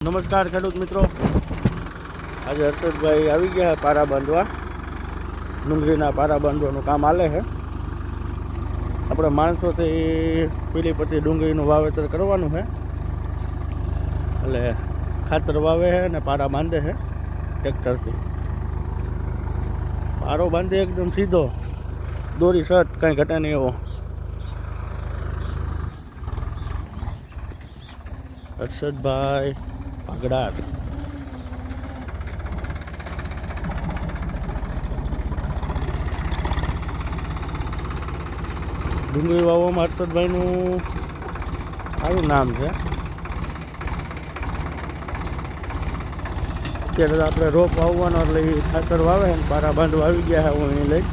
નમસ્કાર ખેડૂત મિત્રો, આજે હર્ષદભાઈ આવી ગયા પારા બાંધવા. ડુંગળીના પારા બાંધવાનું કામ હાલે છે. આપણે માણસોથી પીલી પટ્ટી ડુંગળીનું વાવેતર કરવાનું છે, એટલે ખાતર વાવે છે અને પારા બાંધે છે ટ્રેક્ટરથી. પારો બાંધે એકદમ સીધો, દોરી શર્ટ કાંઈ ઘટે નહીં એવો. હર્ષદભાઈ પાગડાર. ડુંગળી વાવવામાં હર્ષદભાઈનું સારું નામ છે. અત્યારે આપણે રોપ વાવવાનો એટલે ખાતર વાવે ને પારા બાંધવા આવી ગયા છે હું અહીં લઈ.